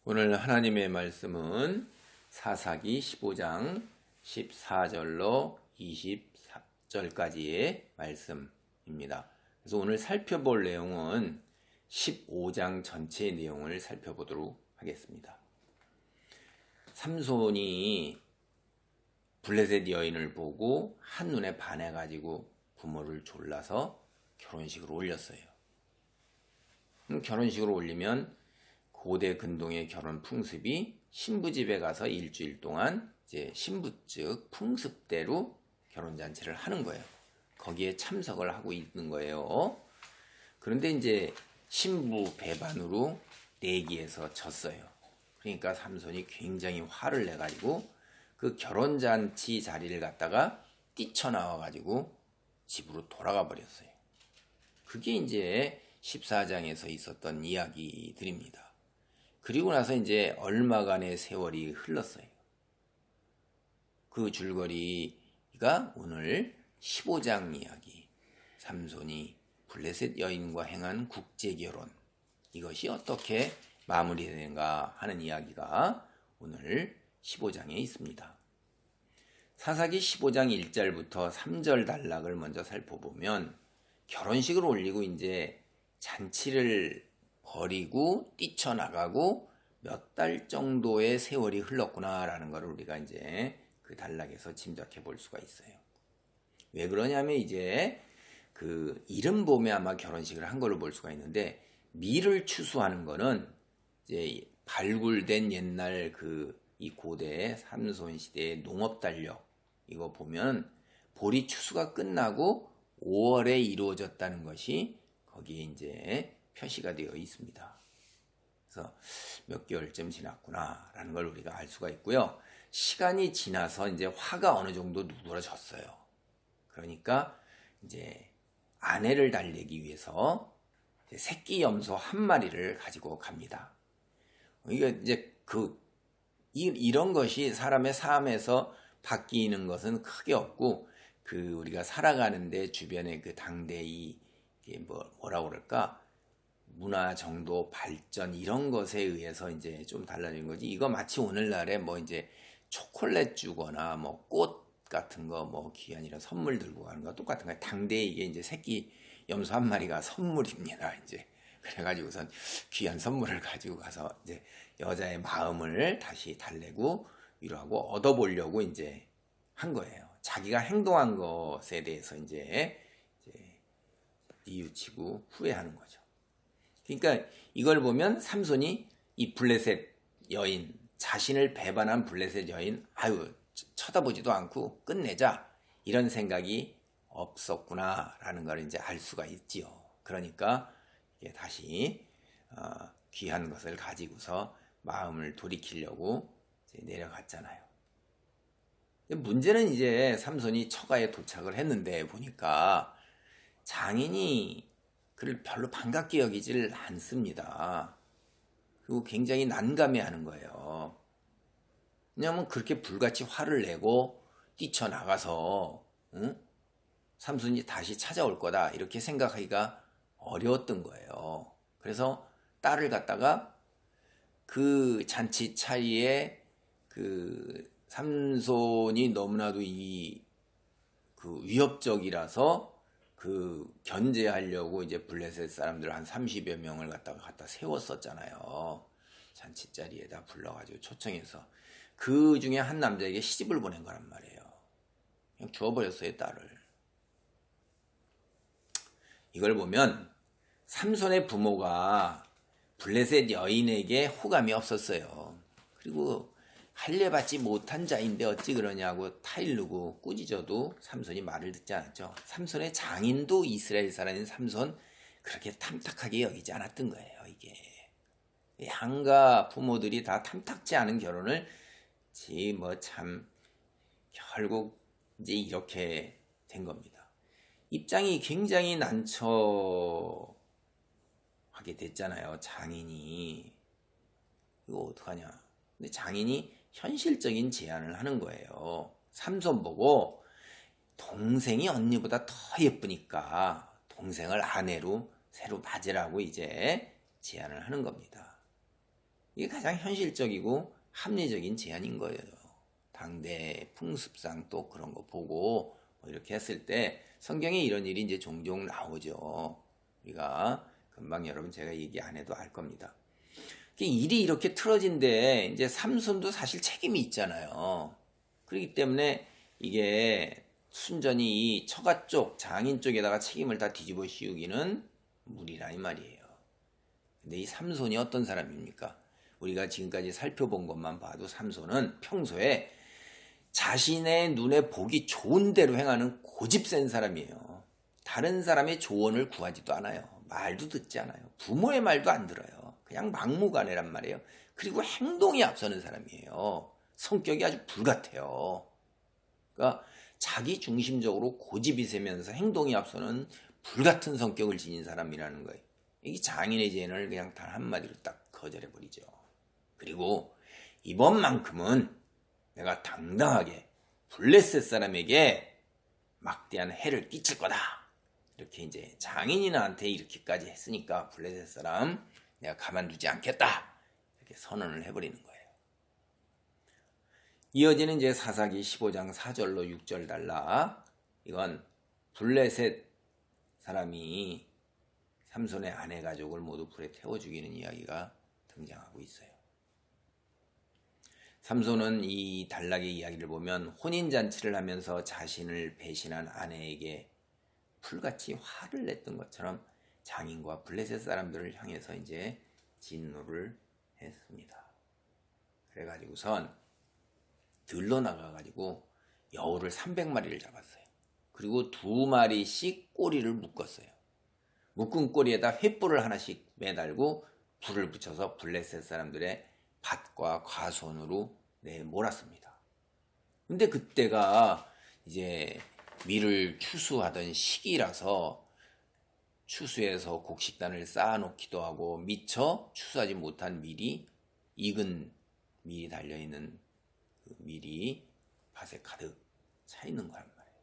오늘 하나님의 말씀은 사사기 15장 14절로 20절까지의 말씀입니다. 그래서 오늘 살펴볼 내용은 15장 전체의 내용을 살펴보도록 하겠습니다. 삼손이 블레셋 여인을 보고 한눈에 반해가지고 부모를 졸라서 결혼식을 올렸어요. 결혼식을 올리면 고대 근동의 결혼 풍습이 신부 집에 가서 일주일 동안 이제 신부 측 풍습대로 결혼잔치를 하는 거예요. 거기에 참석을 하고 있는 거예요. 그런데 이제 신부 배반으로 내기에서 졌어요. 그러니까 삼손이 굉장히 화를 내가지고 그 결혼잔치 자리를 갖다가 뛰쳐나와가지고 집으로 돌아가 버렸어요. 그게 이제 14장에서 있었던 이야기들입니다. 그리고 나서 이제 얼마간의 세월이 흘렀어요. 그 줄거리가 오늘 15장 이야기, 삼손이 블레셋 여인과 행한 국제결혼, 이것이 어떻게 마무리되는가 하는 이야기가 오늘 15장에 있습니다. 사사기 15장 1절부터 3절 단락을 먼저 살펴보면 결혼식을 올리고 이제 잔치를 버리고 뛰쳐나가고 몇 달 정도의 세월이 흘렀구나라는 것을 우리가 이제 그 단락에서 짐작해 볼 수가 있어요. 왜 그러냐면 이제 그 이름 봄에 아마 결혼식을 한 걸로 볼 수가 있는데, 밀을 추수하는 거는 이제 발굴된 옛날 이 고대 삼손 시대의 농업 달력 이거 보면 보리 추수가 끝나고 5월에 이루어졌다는 것이 거기에 이제 표시가 되어 있습니다. 그래서 몇 개월쯤 지났구나라는 걸 우리가 알 수가 있고요. 시간이 지나서 이제 화가 어느 정도 누그러졌어요. 그러니까 이제 아내를 달래기 위해서 이제 새끼 염소 한 마리를 가지고 갑니다. 이게 이제 이런 것이 사람의 삶에서 바뀌는 것은 크게 없고, 우리가 살아가는데 주변의 당대의 뭐라고 그럴까? 문화 정도 발전 이런 것에 의해서 이제 좀 달라진 거지. 이거 마치 오늘날에 뭐 이제 초콜릿 주거나 뭐 꽃 같은 거 뭐 귀한이라 선물 들고 가는 거 똑같은 거예요. 당대에 이게 이제 새끼 염소 한 마리가 선물입니다. 이제 그래가지고선 귀한 선물을 가지고 가서 이제 여자의 마음을 다시 달래고 위로하고 얻어보려고 이제 한 거예요. 자기가 행동한 것에 대해서 이제 뉘우치고 후회하는 거죠. 그러니까 이걸 보면 삼손이 이 블레셋 여인, 자신을 배반한 블레셋 여인, 쳐다보지도 않고 끝내자, 이런 생각이 없었구나라는 걸 이제 알 수가 있지요. 그러니까 이게 다시 귀한 것을 가지고서 마음을 돌이키려고 이제 내려갔잖아요. 문제는 이제 삼손이 처가에 도착을 했는데 보니까 장인이 그를 별로 반갑게 여기질 않습니다. 그리고 굉장히 난감해하는 거예요. 왜냐하면 그렇게 불같이 화를 내고 뛰쳐나가서 삼손이 다시 찾아올 거다 이렇게 생각하기가 어려웠던 거예요. 그래서 딸을 갖다가 그 잔치 차리에 삼손이 너무나도 위협적이라서 견제하려고 이제 블레셋 사람들 한 30여 명을 갖다 세웠었잖아요. 잔치 자리에다 불러가지고 초청해서 그 중에 한 남자에게 시집을 보낸 거란 말이에요. 그냥 주워버렸어요, 딸을. 이걸 보면 삼손의 부모가 블레셋 여인에게 호감이 없었어요. 그리고 할례받지 못한 자인데 어찌 그러냐고 타일르고 꾸짖어도 삼손이 말을 듣지 않았죠. 삼손의 장인도 이스라엘 사람인 삼손 그렇게 탐탁하게 여기지 않았던 거예요. 이게 양가 부모들이 다 탐탁지 않은 결혼을 결국 이제 이렇게 된 겁니다. 입장이 굉장히 난처하게 됐잖아요. 장인이 이거 어떡하냐. 근데 장인이 현실적인 제안을 하는 거예요. 삼손 보고 동생이 언니보다 더 예쁘니까 동생을 아내로 새로 맞으라고 이제 제안을 하는 겁니다. 이게 가장 현실적이고 합리적인 제안인 거예요. 당대 풍습상 또 그런 거 보고 이렇게 했을 때 성경에 이런 일이 이제 종종 나오죠. 우리가 금방 여러분 제가 얘기 안 해도 알 겁니다. 일이 이렇게 틀어진데 이제 삼손도 사실 책임이 있잖아요. 그렇기 때문에 이게 순전히 이 처가 쪽, 장인 쪽에다가 책임을 다 뒤집어 씌우기는 무리라 이 말이에요. 근데 이 삼손이 어떤 사람입니까? 우리가 지금까지 살펴본 것만 봐도 삼손은 평소에 자신의 눈에 보기 좋은 대로 행하는 고집센 사람이에요. 다른 사람의 조언을 구하지도 않아요. 말도 듣지 않아요. 부모의 말도 안 들어요. 그냥 막무가내란 말이에요. 그리고 행동이 앞서는 사람이에요. 성격이 아주 불같아요. 그러니까 자기 중심적으로 고집이 세면서 행동이 앞서는 불같은 성격을 지닌 사람이라는 거예요. 이게 장인의 제안을 그냥 단 한마디로 딱 거절해버리죠. 그리고 이번만큼은 내가 당당하게 블레셋 사람에게 막대한 해를 끼칠 거다. 이렇게 이제 장인이 나한테 이렇게까지 했으니까 블레셋 사람 내가 가만두지 않겠다. 이렇게 선언을 해버리는 거예요. 이어지는 이제 사사기 15장 4절로 6절 달라. 이건 블레셋 사람이 삼손의 아내 가족을 모두 불에 태워 죽이는 이야기가 등장하고 있어요. 삼손은 이 단락의 이야기를 보면 혼인잔치를 하면서 자신을 배신한 아내에게 풀같이 화를 냈던 것처럼 장인과 블레셋 사람들을 향해서 이제 진노를 했습니다. 그래가지고선 들러 나가가지고 여우를 300마리를 잡았어요. 그리고 2마리씩 꼬리를 묶었어요. 묶은 꼬리에다 횃불을 하나씩 매달고 불을 붙여서 블레셋 사람들의 밭과 과수원으로 몰았습니다. 근데 그때가 이제 밀을 추수하던 시기라서 추수해서 곡식단을 쌓아놓기도 하고 미처 추수하지 못한 밀이 익은 밀이 달려있는 그 밀이 밭에 가득 차 있는 거란 말이에요.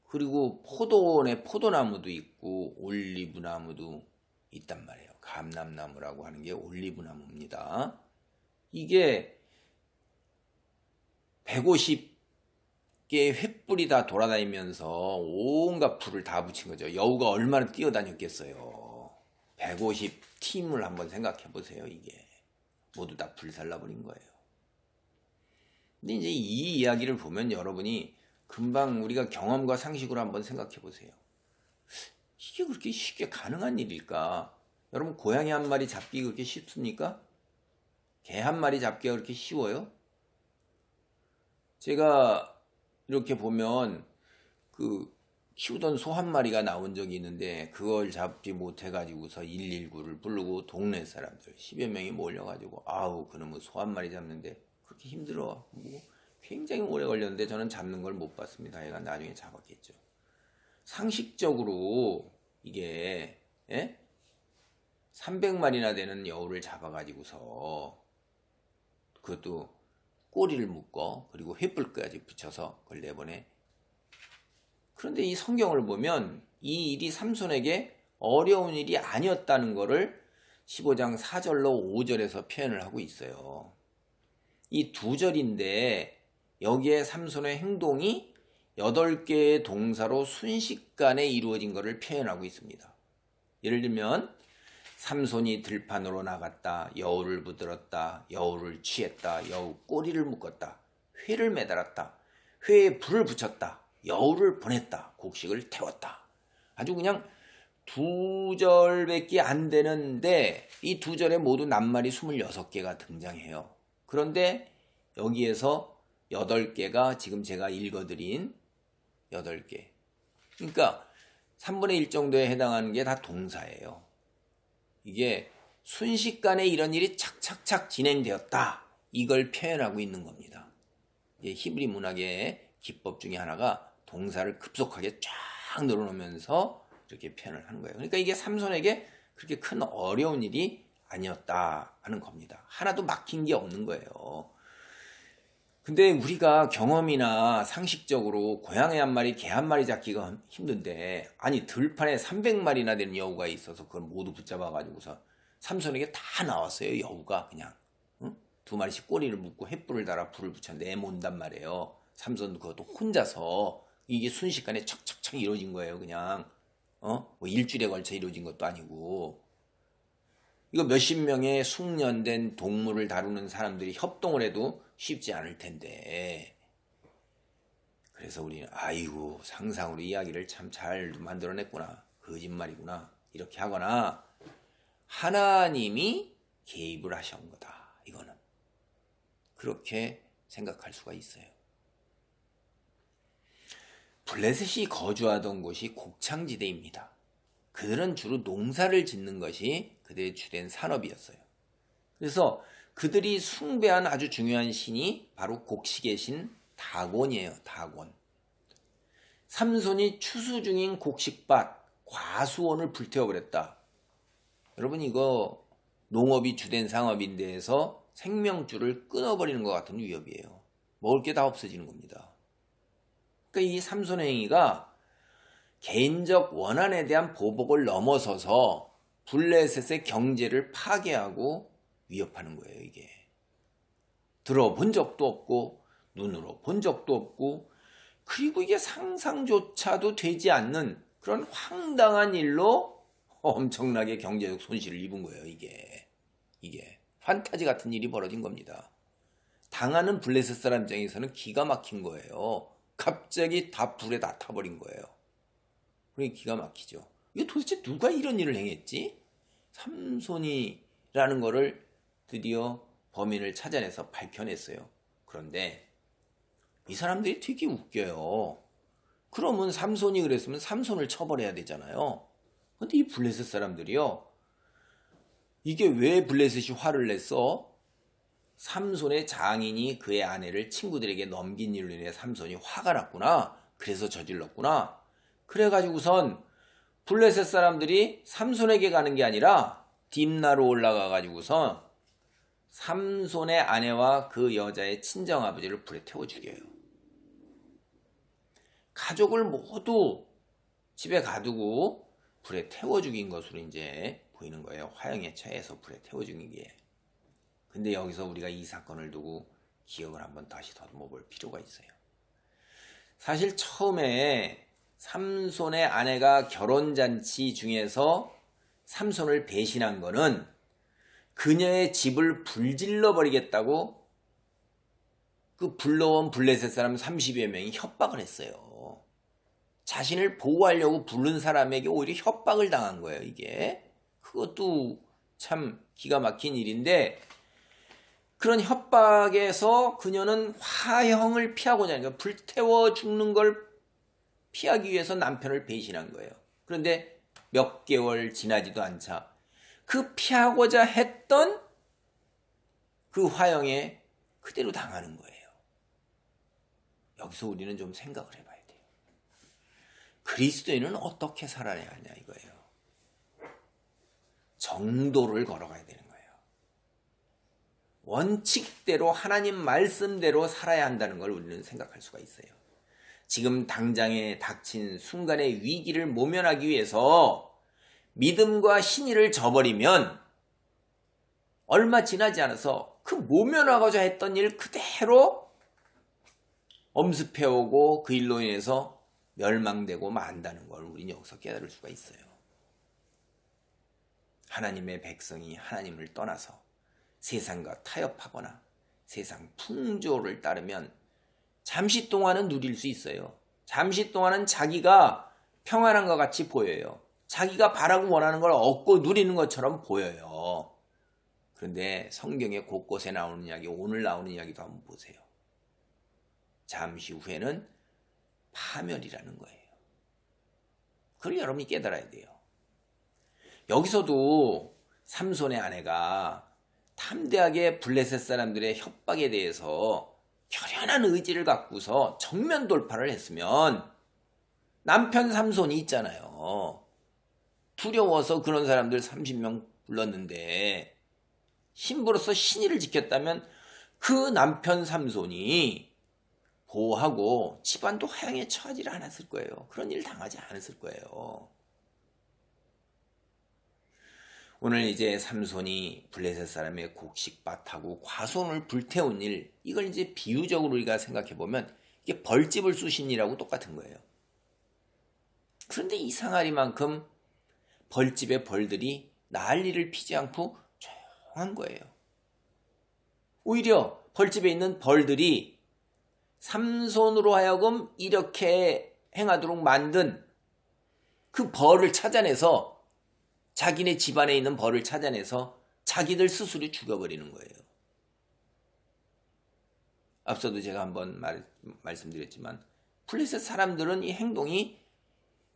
그리고 포도원에 포도나무도 있고 올리브나무도 있단 말이에요. 감람나무라고 하는 게 올리브나무입니다. 이게 150개의 횃불이 다 돌아다니면서 온갖 불을 다 붙인 거죠. 여우가 얼마나 뛰어다녔겠어요. 150팀을 한번 생각해 보세요. 이게 모두 다 불살라버린 거예요. 근데 이제 이 이야기를 보면 여러분이 금방 우리가 경험과 상식으로 한번 생각해 보세요. 이게 그렇게 쉽게 가능한 일일까? 여러분 고양이 한 마리 잡기 그렇게 쉽습니까? 개 한 마리 잡기가 그렇게 쉬워요? 제가 이렇게 보면 그 키우던 소 한 마리가 나온 적이 있는데 그걸 잡지 못해가지고서 119를 부르고 동네 사람들 10여 명이 몰려가지고 아우 그놈의 소 한 마리 잡는데 그렇게 힘들어. 뭐 굉장히 오래 걸렸는데 저는 잡는 걸 못 봤습니다. 얘가 나중에 잡았겠죠. 상식적으로 이게 300마리나 되는 여우를 잡아가지고서 그것도 꼬리를 묶어 그리고 횃불까지 붙여서 그걸 내보내. 그런데 이 성경을 보면 이 일이 삼손에게 어려운 일이 아니었다는 것을 15장 4절로 5절에서 표현을 하고 있어요. 이 2절인데 여기에 삼손의 행동이 8개의 동사로 순식간에 이루어진 것을 표현하고 있습니다. 예를 들면 삼손이 들판으로 나갔다, 여우를 붙들었다, 여우를 취했다, 여우 꼬리를 묶었다, 회를 매달았다, 회에 불을 붙였다, 여우를 보냈다, 곡식을 태웠다. 아주 그냥 2절밖에 안 되는데 이 2절에 모두 낱말이 26개가 등장해요. 그런데 여기에서 8개가 지금 제가 읽어드린 8개. 그러니까 3분의 1 정도에 해당하는 게 다 동사예요. 이게 순식간에 이런 일이 착착착 진행되었다. 이걸 표현하고 있는 겁니다. 이제 히브리 문학의 기법 중에 하나가 동사를 급속하게 쫙 늘어놓으면서 이렇게 표현을 하는 거예요. 그러니까 이게 삼손에게 그렇게 큰 어려운 일이 아니었다 하는 겁니다. 하나도 막힌 게 없는 거예요. 근데 우리가 경험이나 상식적으로 고양이 한 마리, 개 한 마리 잡기가 힘든데 아니 들판에 300마리나 되는 여우가 있어서 그걸 모두 붙잡아가지고서 삼손에게 다 나왔어요. 여우가 그냥. 응? 두 마리씩 꼬리를 묶고 횃불을 달아 불을 붙여 내몬단 말이에요. 삼손도 그것도 혼자서 이게 순식간에 척척척 이루어진 거예요. 그냥 뭐 일주일에 걸쳐 이루어진 것도 아니고. 이거 몇십 명의 숙련된 동물을 다루는 사람들이 협동을 해도 쉽지 않을 텐데. 그래서 우리는 아이고 상상으로 이야기를 참 잘 만들어냈구나. 거짓말이구나. 이렇게 하거나 하나님이 개입을 하신 거다. 이거는. 그렇게 생각할 수가 있어요. 블레셋이 거주하던 곳이 곡창지대입니다. 그들은 주로 농사를 짓는 것이 그들의 주된 산업이었어요. 그래서 그들이 숭배한 아주 중요한 신이 바로 곡식의 신 다곤이에요. 다곤. 삼손이 추수 중인 곡식밭 과수원을 불태워버렸다. 여러분 이거 농업이 주된 상업인데에서 생명줄을 끊어버리는 것 같은 위협이에요. 먹을 게 다 없어지는 겁니다. 그러니까 이 삼손의 행위가 개인적 원한에 대한 보복을 넘어서서 블레셋의 경제를 파괴하고 위협하는 거예요. 이게 들어본 적도 없고 눈으로 본 적도 없고 그리고 이게 상상조차도 되지 않는 그런 황당한 일로 엄청나게 경제적 손실을 입은 거예요. 이게 판타지 같은 일이 벌어진 겁니다. 당하는 블레셋 사람 입장에서는 기가 막힌 거예요. 갑자기 다 불에 다 타버린 거예요. 그러니 기가 막히죠. 이게 도대체 누가 이런 일을 행했지? 삼손이라는 거를 드디어 범인을 찾아내서 밝혀냈어요. 그런데 이 사람들이 되게 웃겨요. 그러면 삼손이 그랬으면 삼손을 처벌해야 되잖아요. 근데 이 블레셋 사람들이요. 이게 왜 블레셋이 화를 냈어? 삼손의 장인이 그의 아내를 친구들에게 넘긴 일로 인해 삼손이 화가 났구나. 그래서 저질렀구나. 그래가지고선 블레셋 사람들이 삼손에게 가는 게 아니라 딥나로 올라가가지고선 삼손의 아내와 그 여자의 친정아버지를 불에 태워 죽여요. 가족을 모두 집에 가두고 불에 태워 죽인 것으로 이제 보이는 거예요. 화형에 처해서 불에 태워 죽인 게. 근데 여기서 우리가 이 사건을 두고 기억을 한번 다시 더듬어 볼 필요가 있어요. 사실 처음에 삼손의 아내가 결혼잔치 중에서 삼손을 배신한 거는 그녀의 집을 불질러 버리겠다고 그 불러온 블레셋 사람 30여 명이 협박을 했어요. 자신을 보호하려고 부른 사람에게 오히려 협박을 당한 거예요. 이게 그것도 참 기가 막힌 일인데 그런 협박에서 그녀는 화형을 피하고자 하니까 불태워 죽는 걸 피하기 위해서 남편을 배신한 거예요. 그런데 몇 개월 지나지도 않자 그 피하고자 했던 그 화형에 그대로 당하는 거예요. 여기서 우리는 좀 생각을 해봐야 돼요. 그리스도인은 어떻게 살아야 하냐 이거예요. 정도를 걸어가야 되는 거예요. 원칙대로 하나님 말씀대로 살아야 한다는 걸 우리는 생각할 수가 있어요. 지금 당장에 닥친 순간의 위기를 모면하기 위해서 믿음과 신의를 저버리면 얼마 지나지 않아서 그 모면하고자 했던 일 그대로 엄습해오고 그 일로 인해서 멸망되고 만다는 걸 우리는 여기서 깨달을 수가 있어요. 하나님의 백성이 하나님을 떠나서 세상과 타협하거나 세상 풍조를 따르면 잠시 동안은 누릴 수 있어요. 잠시 동안은 자기가 평안한 것 같이 보여요. 자기가 바라고 원하는 걸 얻고 누리는 것처럼 보여요. 그런데 성경에 곳곳에 나오는 이야기, 오늘 나오는 이야기도 한번 보세요. 잠시 후에는 파멸이라는 거예요. 그걸 여러분이 깨달아야 돼요. 여기서도 삼손의 아내가 탐대하게 블레셋 사람들의 협박에 대해서 결연한 의지를 갖고서 정면 돌파를 했으면 남편 삼손이 있잖아요. 두려워서 그런 사람들 30명 불렀는데 신부로서 신의를 지켰다면 그 남편 삼손이 보호하고 집안도 화형에 처하지를 않았을 거예요. 그런 일 당하지 않았을 거예요. 오늘 이제 삼손이 블레셋 사람의 곡식밭하고 과손을 불태운 일, 이걸 이제 비유적으로 우리가 생각해 보면 이게 벌집을 쑤신 일하고 똑같은 거예요. 그런데 이상하리만큼 벌집의 벌들이 난리를 피지 않고 조용한 거예요. 오히려 벌집에 있는 벌들이 삼손으로 하여금 이렇게 행하도록 만든 그 벌을 찾아내서, 자기네 집안에 있는 벌을 찾아내서 자기들 스스로 죽여버리는 거예요. 앞서도 제가 한번 말씀드렸지만 블레셋 사람들은 이 행동이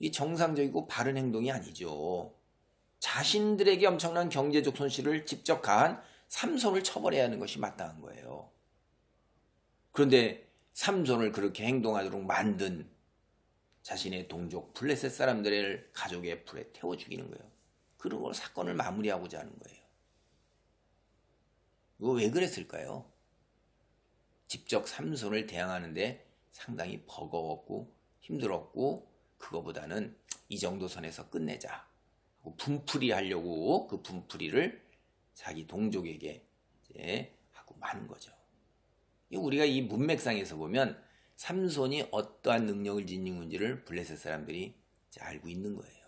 이 정상적이고 바른 행동이 아니죠. 자신들에게 엄청난 경제적 손실을 직접 가한 삼손을 처벌해야 하는 것이 마땅한 거예요. 그런데 삼손을 그렇게 행동하도록 만든 자신의 동족 블레셋 사람들을 가족의 불에 태워 죽이는 거예요. 그리고 사건을 마무리하고자 하는 거예요. 이거 왜 그랬을까요? 직접 삼손을 대항하는데 상당히 버거웠고 힘들었고, 그거보다는 이 정도 선에서 끝내자 하고 분풀이 하려고 그 분풀이를 자기 동족에게 이제 하고 마는 거죠. 우리가 이 문맥상에서 보면 삼손이 어떠한 능력을 지니는지를 블레셋 사람들이 이제 알고 있는 거예요.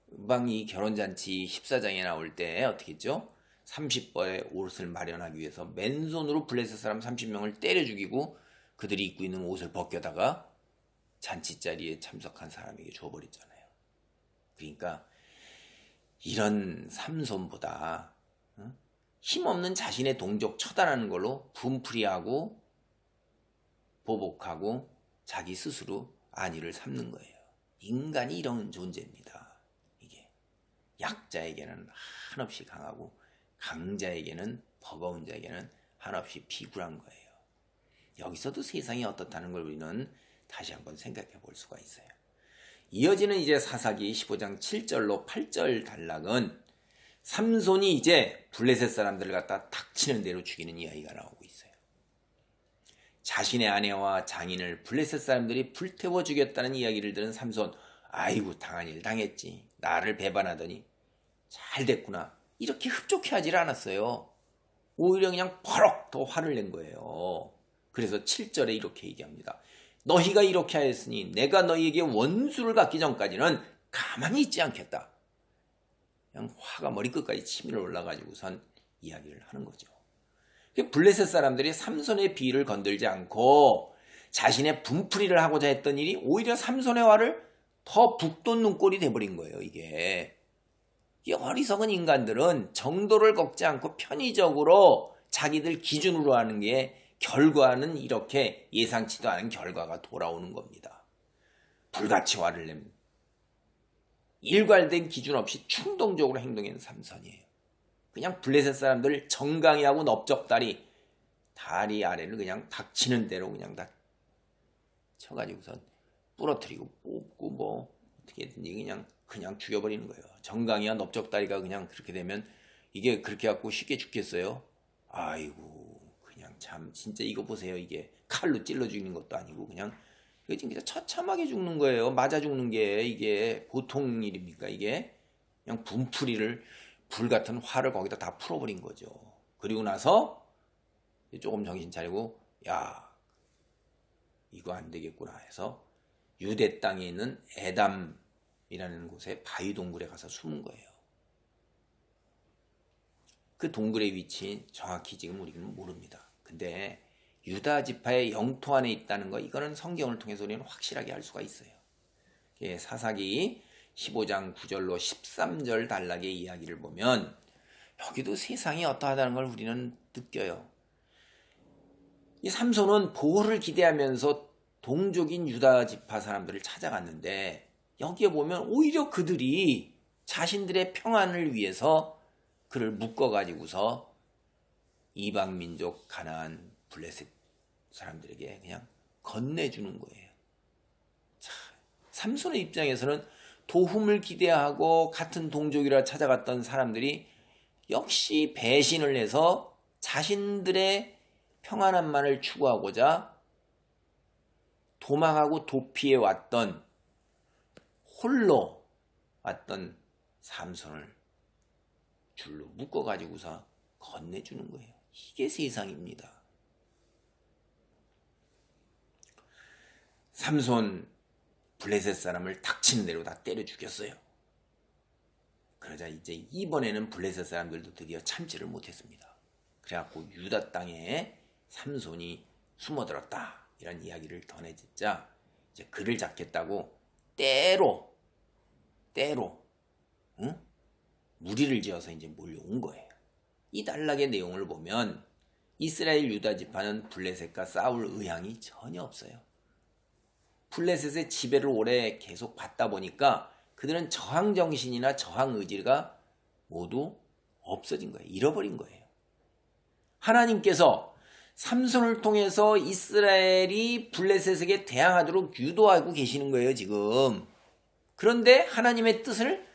금방 이 결혼잔치 14장에 나올 때 어떻게 했죠? 30벌의 옷을 마련하기 위해서 맨손으로 블레셋 사람 30명을 때려 죽이고 그들이 입고 있는 옷을 벗겨다가 잔치 자리에 참석한 사람에게 줘버렸잖아요. 그러니까 이런 삼손보다 힘없는 자신의 동족 처단하는 걸로 분풀이하고 보복하고 자기 스스로 안위를 삼는 거예요. 인간이 이런 존재입니다. 이게 약자에게는 한없이 강하고 강자에게는, 버거운 자에게는 한없이 비굴한 거예요. 여기서도 세상이 어떻다는 걸 우리는 다시 한번 생각해 볼 수가 있어요. 이어지는 이제 사사기 15장 7절로 8절 단락은 삼손이 이제 블레셋 사람들을 갖다 닥치는 대로 죽이는 이야기가 나오고 있어요. 자신의 아내와 장인을 블레셋 사람들이 불태워 죽였다는 이야기를 들은 삼손, 아이고 당한 일 당했지, 나를 배반하더니 잘 됐구나, 이렇게 흡족해하지 않았어요. 오히려 그냥 버럭 더 화를 낸 거예요. 그래서 7절에 이렇게 얘기합니다. 너희가 이렇게 하였으니 내가 너희에게 원수를 갚기 전까지는 가만히 있지 않겠다. 그냥 화가 머리끝까지 치밀어 올라가지고선 이야기를 하는 거죠. 블레셋 사람들이 삼손의 비위를 건들지 않고 자신의 분풀이를 하고자 했던 일이 오히려 삼손의 화를 더 북돋는 꼴이 돼버린 거예요. 이게 어리석은 인간들은 정도를 걷지 않고 편의적으로 자기들 기준으로 하는 게 결과는 이렇게 예상치도 않은 결과가 돌아오는 겁니다. 불같이 화를 내면 일괄된 기준 없이 충동적으로 행동하는 삼손이에요. 그냥 블레셋 사람들 정강이하고 넓적다리 다리 아래를 그냥 닥치는 대로 그냥 다 쳐가지고선 부러뜨리고 뽑고 뭐 어떻게든지 그냥 죽여버리는 거예요. 정강이와 넓적다리가 그냥 그렇게 되면 이게 그렇게 갖고 쉽게 죽겠어요? 아이고 그냥 참 진짜 이거 보세요. 이게 칼로 찔러 죽이는 것도 아니고 그냥 처참하게 죽는 거예요. 맞아 죽는 게 이게 보통 일입니까? 이게 그냥 분풀이를 불같은 화를 거기다 다 풀어버린 거죠. 그리고 나서 조금 정신 차리고 야 이거 안 되겠구나 해서 유대 땅에 있는 에담이라는 곳에 바위 동굴에 가서 숨은 거예요. 그 동굴의 위치 정확히 지금 우리는 모릅니다. 근데 유다 지파의 영토 안에 있다는 거, 이거는 성경을 통해서 우리는 확실하게 알 수가 있어요. 사사기 15장 9절로 13절 단락의 이야기를 보면 여기도 세상이 어떠하다는 걸 우리는 느껴요. 이 삼손은 보호를 기대하면서 동족인 유다 지파 사람들을 찾아갔는데 여기에 보면 오히려 그들이 자신들의 평안을 위해서 그를 묶어가지고서 이방민족 가나안 블레셋 사람들에게 그냥 건네주는 거예요. 자, 삼손의 입장에서는 도움을 기대하고 같은 동족이라 찾아갔던 사람들이 역시 배신을 해서 자신들의 평안함만을 추구하고자 도망하고 도피해 왔던 홀로 왔던 삼손을 줄로 묶어가지고서 건네주는 거예요. 이게 세상입니다. 삼손 블레셋 사람을 닥치는 대로 다 때려 죽였어요. 그러자 이제 이번에는 블레셋 사람들도 드디어 참지를 못했습니다. 그래갖고 유다 땅에 삼손이 숨어들었다 이런 이야기를 전해짓자 이제 그를 잡겠다고 때로 무리를 지어서 이제 몰려온 거예요. 이 단락의 내용을 보면 이스라엘 유다 지파는 블레셋과 싸울 의향이 전혀 없어요. 블레셋의 지배를 오래 계속 받다 보니까 그들은 저항 정신이나 저항 의지가 모두 없어진 거예요. 잃어버린 거예요. 하나님께서 삼손을 통해서 이스라엘이 블레셋에게 대항하도록 유도하고 계시는 거예요, 지금. 그런데 하나님의 뜻을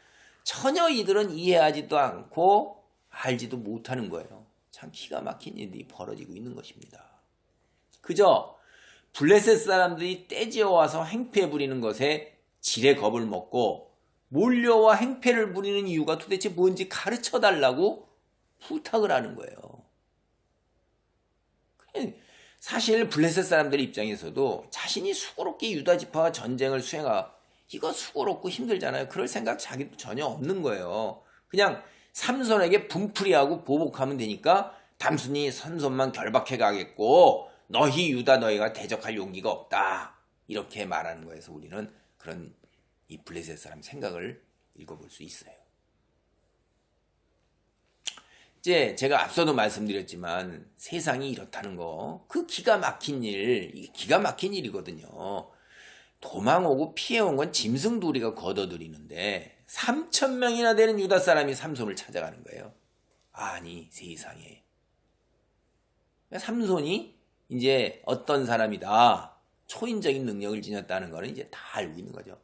전혀 이들은 이해하지도 않고 알지도 못하는 거예요. 참 기가 막힌 일이 벌어지고 있는 것입니다. 그저 블레셋 사람들이 떼지어와서 행패 부리는 것에 지레 겁을 먹고 몰려와 행패를 부리는 이유가 도대체 뭔지 가르쳐달라고 부탁을 하는 거예요. 사실 블레셋 사람들 입장에서도 자신이 수고롭게 유다 지파와 전쟁을 수행하고 이거 수고롭고 힘들잖아요. 그럴 생각 자기도 전혀 없는 거예요. 그냥 삼손에게 분풀이하고 보복하면 되니까 단순히 삼손만 결박해 가겠고 너희 유다 너희가 대적할 용기가 없다. 이렇게 말하는 거에서 우리는 그런 이 블레셋 사람 생각을 읽어볼 수 있어요. 이제 제가 앞서도 말씀드렸지만 세상이 이렇다는 거, 그 기가 막힌 일, 이게 기가 막힌 일이거든요. 도망오고 피해온 건 짐승돌이가 걷어들이는데 3,000명이나 되는 유다 사람이 삼손을 찾아가는 거예요. 아니 세상에. 삼손이 이제 어떤 사람이다, 초인적인 능력을 지녔다는 거는 이제 다 알고 있는 거죠.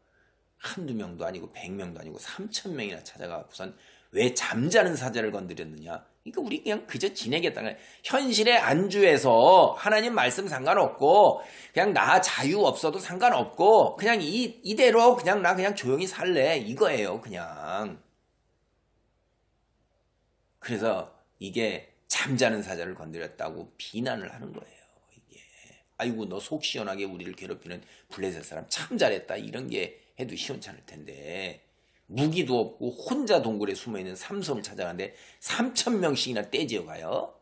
한두 명도 아니고 100명도 아니고 3,000명이나 찾아가고선 왜 잠자는 사자를 건드렸느냐. 그러니까 우리 그냥 그저 지내겠다는 거예요. 현실에 안주해서 하나님 말씀 상관없고 그냥 나 자유 없어도 상관없고 그냥 이대로 그냥 나 그냥 조용히 살래 이거예요 그냥. 그래서 이게 잠자는 사자를 건드렸다고 비난을 하는 거예요. 이게 아이고 너 속 시원하게 우리를 괴롭히는 블레셋 사람 참 잘했다 이런 게 해도 시원찮을 텐데 무기도 없고 혼자 동굴에 숨어있는 삼손을 찾아가는데 3,000명씩이나 떼지어가요.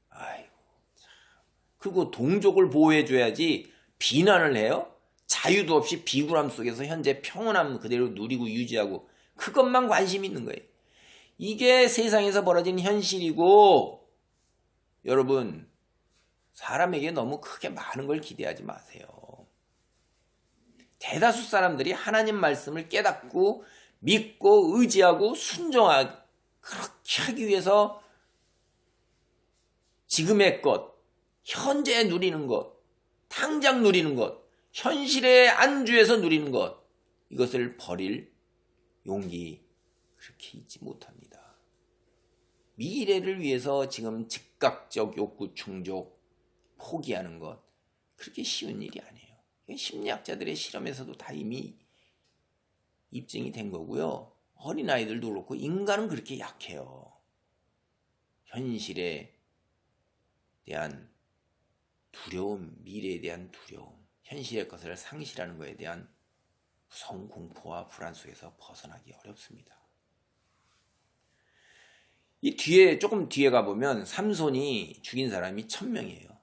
아이고 참. 그리고 동족을 보호해줘야지 비난을 해요. 자유도 없이 비굴함 속에서 현재 평온함 그대로 누리고 유지하고 그것만 관심 있는 거예요. 이게 세상에서 벌어진 현실이고 여러분 사람에게 너무 크게 많은 걸 기대하지 마세요. 대다수 사람들이 하나님 말씀을 깨닫고 믿고 의지하고 순종하고 그렇게 하기 위해서 지금의 것, 현재 누리는 것, 당장 누리는 것, 현실에 안주해서 누리는 것 이것을 버릴 용기 그렇게 잊지 못합니다. 미래를 위해서 지금 즉각적 욕구 충족 포기하는 것 그렇게 쉬운 일이 아니에요. 심리학자들의 실험에서도 다 이미 입증이 된 거고요. 어린아이들도 그렇고 인간은 그렇게 약해요. 현실에 대한 두려움, 미래에 대한 두려움, 현실의 것을 상실하는 것에 대한 무서운 공포와 불안 속에서 벗어나기 어렵습니다. 이 뒤에 조금 뒤에 가보면 삼손이 죽인 사람이 1,000명이에요.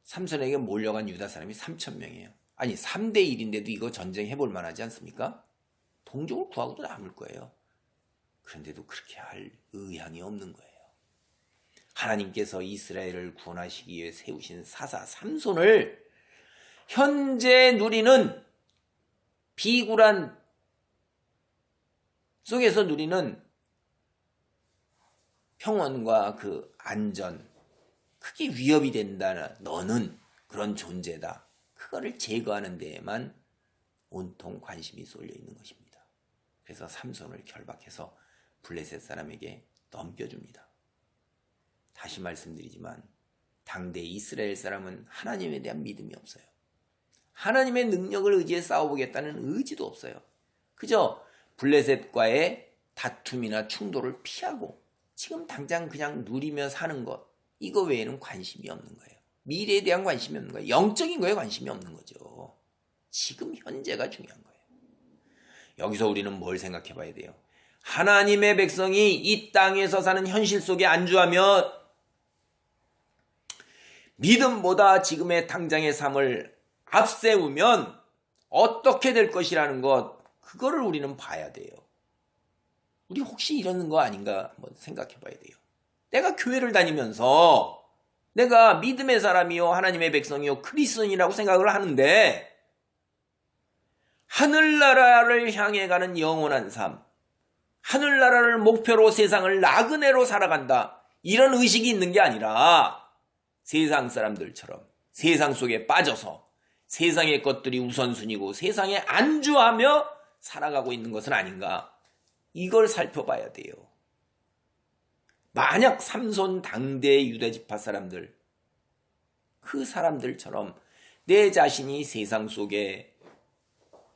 삼손에게 몰려간 유다 사람이 3,000명이에요. 아니 3대 1인데도 이거 전쟁해볼 만하지 않습니까? 동족을 구하고도 남을 거예요. 그런데도 그렇게 할 의향이 없는 거예요. 하나님께서 이스라엘을 구원하시기 위해 세우신 사사 삼손을 현재 누리는 비굴한 속에서 누리는 평온과 그 안전, 그게 위협이 된다는 너는 그런 존재다. 그거를 제거하는 데에만 온통 관심이 쏠려 있는 것입니다. 그래서 삼손을 결박해서 블레셋 사람에게 넘겨줍니다. 다시 말씀드리지만 당대 이스라엘 사람은 하나님에 대한 믿음이 없어요. 하나님의 능력을 의지해 싸워보겠다는 의지도 없어요. 그저 블레셋과의 다툼이나 충돌을 피하고 지금 당장 그냥 누리며 사는 것, 이거 외에는 관심이 없는 거예요. 미래에 대한 관심이 없는 거예요. 영적인 거에 관심이 없는 거죠. 지금 현재가 중요한 거예요. 여기서 우리는 뭘 생각해 봐야 돼요? 하나님의 백성이 이 땅에서 사는 현실 속에 안주하며 믿음보다 지금의 당장의 삶을 앞세우면 어떻게 될 것이라는 것, 그거를 우리는 봐야 돼요. 우리 혹시 이러는 거 아닌가 한번 생각해 봐야 돼요. 내가 교회를 다니면서 내가 믿음의 사람이요, 하나님의 백성이요, 그리스도인이라고 생각을 하는데 하늘나라를 향해 가는 영원한 삶, 하늘나라를 목표로 세상을 나그네로 살아간다, 이런 의식이 있는 게 아니라 세상 사람들처럼 세상 속에 빠져서 세상의 것들이 우선순위고 세상에 안주하며 살아가고 있는 것은 아닌가, 이걸 살펴봐야 돼요. 만약 삼손 당대의 유다지파 사람들, 그 사람들처럼 내 자신이 세상 속에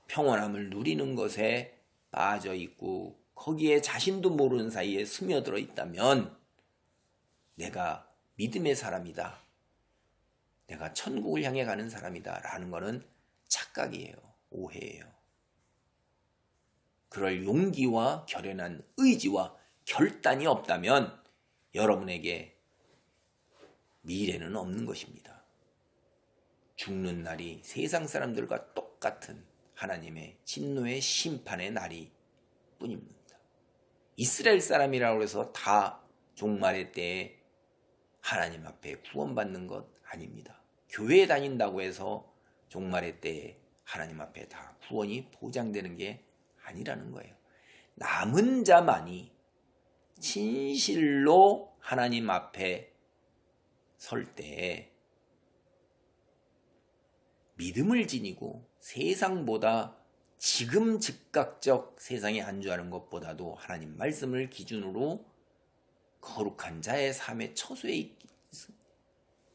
평온함을 누리는 것에 빠져 있고 거기에 자신도 모르는 사이에 스며들어 있다면 내가 믿음의 사람이다, 내가 천국을 향해 가는 사람이다 라는 것은 착각이에요. 오해예요. 그럴 용기와 결연한 의지와 결단이 없다면 여러분에게 미래는 없는 것입니다. 죽는 날이 세상 사람들과 똑같은 하나님의 진노의 심판의 날이 뿐입니다. 이스라엘 사람이라고 해서 다 종말의 때에 하나님 앞에 구원받는 것 아닙니다. 교회에 다닌다고 해서 종말의 때에 하나님 앞에 다 구원이 보장되는 게 아니라는 거예요. 남은 자만이 진실로 하나님 앞에 설 때에 믿음을 지니고 세상보다 지금 즉각적 세상에 안주하는 것보다도 하나님 말씀을 기준으로 거룩한 자의 삶의 처소에 있기,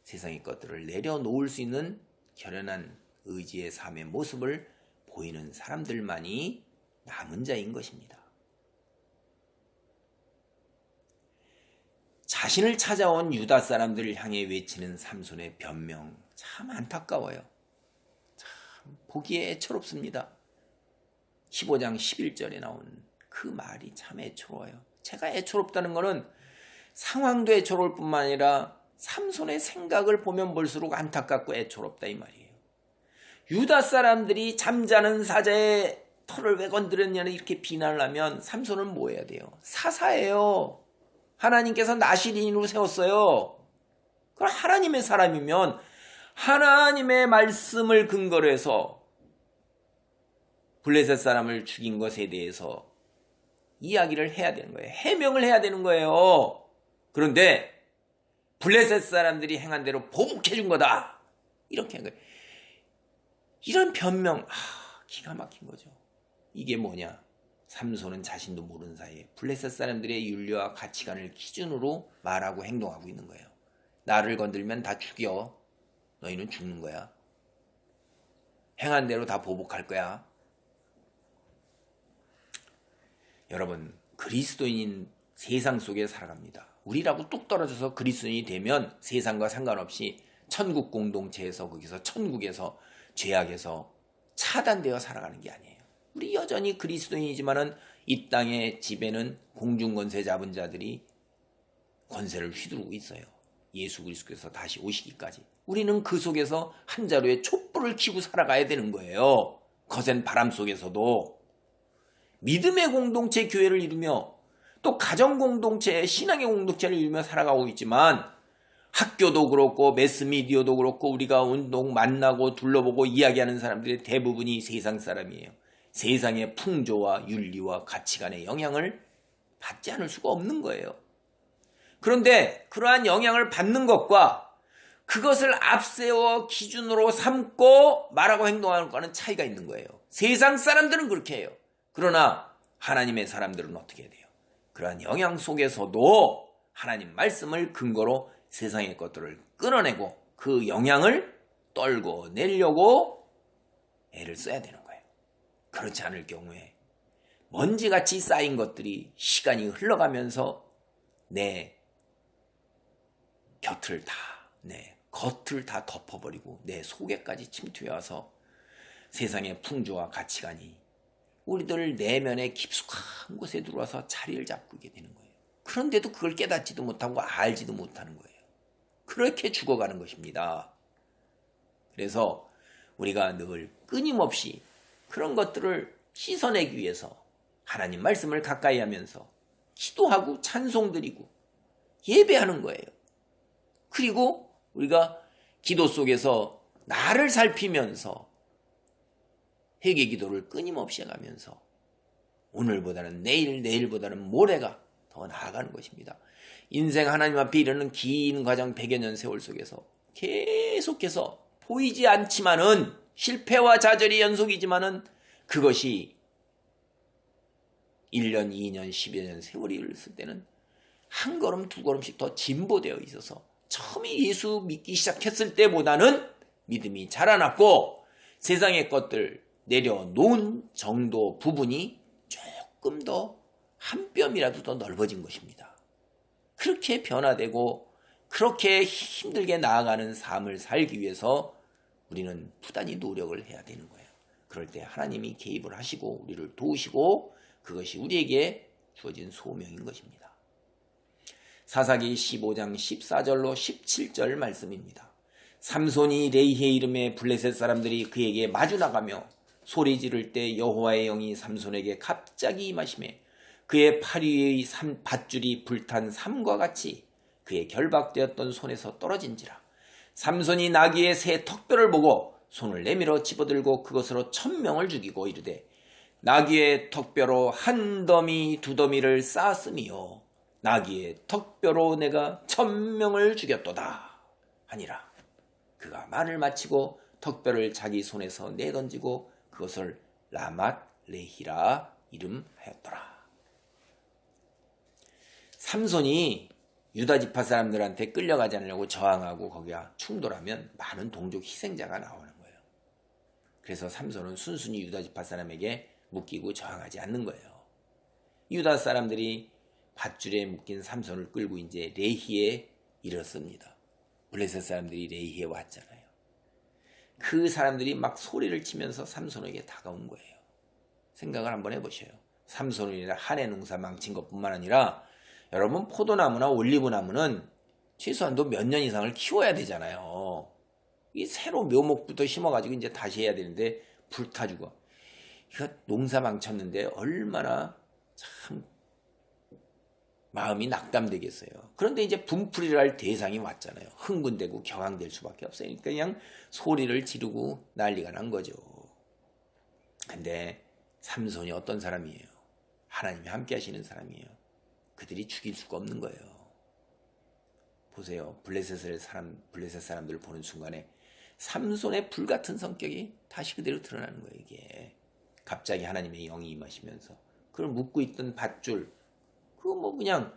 세상의 것들을 내려놓을 수 있는 결연한 의지의 삶의 모습을 보이는 사람들만이 남은 자인 것입니다. 자신을 찾아온 유다 사람들을 향해 외치는 삼손의 변명, 참 안타까워요. 참 보기에 애처롭습니다. 15장 11절에 나온 그 말이 참 애처로워요. 제가 애처롭다는 것은 상황도 애처로울 뿐만 아니라 삼손의 생각을 보면 볼수록 안타깝고 애처롭다 이 말이에요. 유다 사람들이 잠자는 사자의 털을 왜 건드렸냐는 이렇게 비난을 하면 삼손은 뭐 해야 돼요? 사사예요. 하나님께서 나시린으로 세웠어요. 그럼 하나님의 사람이면 하나님의 말씀을 근거로 해서 블레셋 사람을 죽인 것에 대해서 이야기를 해야 되는 거예요. 해명을 해야 되는 거예요. 그런데 블레셋 사람들이 행한 대로 보복해 준 거다, 이렇게 한 거예요. 이런 변명, 기가 막힌 거죠. 이게 뭐냐? 삼손은 자신도 모르는 사이에 블레셋 사람들의 윤리와 가치관을 기준으로 말하고 행동하고 있는 거예요. 나를 건들면 다 죽여. 너희는 죽는 거야. 행한 대로 다 보복할 거야. 여러분, 그리스도인인 세상 속에 살아갑니다. 우리라고 뚝 떨어져서 그리스도인이 되면 세상과 상관없이 천국 공동체에서, 거기서 천국에서, 죄악에서 차단되어 살아가는 게 아니에요. 우리 여전히 그리스도인이지만은 이 땅의 집에는 공중권세 잡은 자들이 권세를 휘두르고 있어요. 예수 그리스도께서 다시 오시기까지. 우리는 그 속에서 한 자루의 촛불을 켜고 살아가야 되는 거예요. 거센 바람 속에서도. 믿음의 공동체 교회를 이루며 또 가정 공동체, 신앙의 공동체를 이루며 살아가고 있지만 학교도 그렇고 매스미디어도 그렇고 우리가 운동 만나고 둘러보고 이야기하는 사람들의 대부분이 세상 사람이에요. 세상의 풍조와 윤리와 가치관의 영향을 받지 않을 수가 없는 거예요. 그런데 그러한 영향을 받는 것과 그것을 앞세워 기준으로 삼고 말하고 행동하는 것과는 차이가 있는 거예요. 세상 사람들은 그렇게 해요. 그러나 하나님의 사람들은 어떻게 해야 돼요? 그러한 영향 속에서도 하나님 말씀을 근거로 세상의 것들을 끊어내고 그 영향을 떨고 내려고 애를 써야 되는 거예요. 그렇지 않을 경우에 먼지같이 쌓인 것들이 시간이 흘러가면서 내 곁을 다, 내 겉을 다 덮어버리고 내 속에까지 침투해와서 세상의 풍조와 가치관이 우리들 내면의 깊숙한 곳에 들어와서 자리를 잡고 있게 되는 거예요. 그런데도 그걸 깨닫지도 못하고 알지도 못하는 거예요. 그렇게 죽어가는 것입니다. 그래서 우리가 늘 끊임없이 그런 것들을 씻어내기 위해서 하나님 말씀을 가까이 하면서 기도하고 찬송드리고 예배하는 거예요. 그리고 우리가 기도 속에서 나를 살피면서 회개 기도를 끊임없이 해가면서 오늘보다는 내일, 내일보다는 모레가 더 나아가는 것입니다. 인생 하나님 앞에 이르는 긴 과정 100여 년 세월 속에서 계속해서 보이지 않지만은 실패와 좌절이 연속이지만은 그것이 1년, 2년, 10여 년 세월이 흘렀을 때는 한 걸음 두 걸음씩 더 진보되어 있어서 처음에 예수 믿기 시작했을 때보다는 믿음이 자라났고 세상의 것들 내려놓은 정도 부분이 조금 더 한 뼘이라도 더 넓어진 것입니다. 그렇게 변화되고 그렇게 힘들게 나아가는 삶을 살기 위해서 우리는 부단히 노력을 해야 되는 거예요. 그럴 때 하나님이 개입을 하시고 우리를 도우시고 그것이 우리에게 주어진 소명인 것입니다. 사사기 15장 14절로 17절 말씀입니다. 삼손이 레이의 이름에 블레셋 사람들이 그에게 마주 나가며 소리 지를 때 여호와의 영이 삼손에게 갑자기 임하시매 그의 팔 위의 밧줄이 불탄 삼과 같이 그의 결박되었던 손에서 떨어진지라. 삼손이 나귀의 새 턱뼈를 보고 손을 내밀어 집어들고 그것으로 1000명을 죽이고 이르되 나귀의 턱뼈로 한 더미 두 더미를 쌓았으며 나귀의 턱뼈로 내가 1000명을 죽였도다 하니라. 그가 말을 마치고 턱뼈를 자기 손에서 내던지고 그것을 라맛 레히라 이름하였더라. 삼손이 유다 지파 사람들한테 끌려가지 않으려고 저항하고 거기가 충돌하면 많은 동족 희생자가 나오는 거예요. 그래서 삼손은 순순히 유다 지파 사람에게 묶이고 저항하지 않는 거예요. 유다 사람들이 밧줄에 묶인 삼손을 끌고 이제 레히에 이르렀습니다. 블레셋 사람들이 레히에 왔잖아요. 그 사람들이 막 소리를 치면서 삼손에게 다가온 거예요. 생각을 한번 해보셔요. 삼손이나 한해 농사 망친 것뿐만 아니라 여러분 포도나무나 올리브나무는 최소한도 몇 년 이상을 키워야 되잖아요. 이 새로 묘목부터 심어가지고 이제 다시 해야 되는데 불타주고 이거 농사 망쳤는데 얼마나 참 마음이 낙담되겠어요. 그런데 이제 분풀이를 할 대상이 왔잖아요. 흥분되고 격앙될 수밖에 없어요. 그러니까 그냥 소리를 지르고 난리가 난 거죠. 근데 삼손이 어떤 사람이에요? 하나님이 함께 하시는 사람이에요. 그들이 죽일 수가 없는 거예요. 보세요. 블레셋 사람들을 보는 순간에 삼손의 불같은 성격이 다시 그대로 드러나는 거예요. 이게 갑자기 하나님의 영이 임하시면서 그걸 묶고 있던 밧줄 그거 뭐 그냥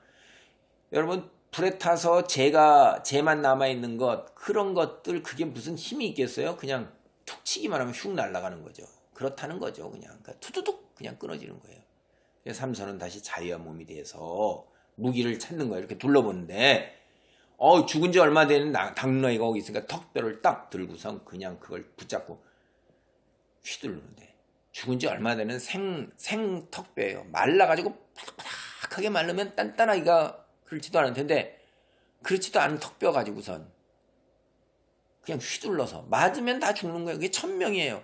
여러분 불에 타서 재만 남아있는 것 그런 것들 그게 무슨 힘이 있겠어요? 그냥 툭 치기만 하면 흉 날아가는 거죠. 그렇다는 거죠. 그냥 그러니까 투두둑 그냥 끊어지는 거예요. 삼손은 다시 자유와 몸이 돼서 무기를 찾는 거예요. 이렇게 둘러보는데 죽은 지 얼마 되는 당나귀가 거기 있으니까 턱뼈를 딱 들고선 그냥 그걸 붙잡고 휘두르는데 죽은 지 얼마 되는 생 턱뼈예요. 말라가지고 바닥바닥하게 말르면 단단하기가 그렇지도 않을 텐데 그렇지도 않은 턱뼈 가지고선 그냥 휘둘러서 맞으면 다 죽는 거예요. 그게 1000명이에요.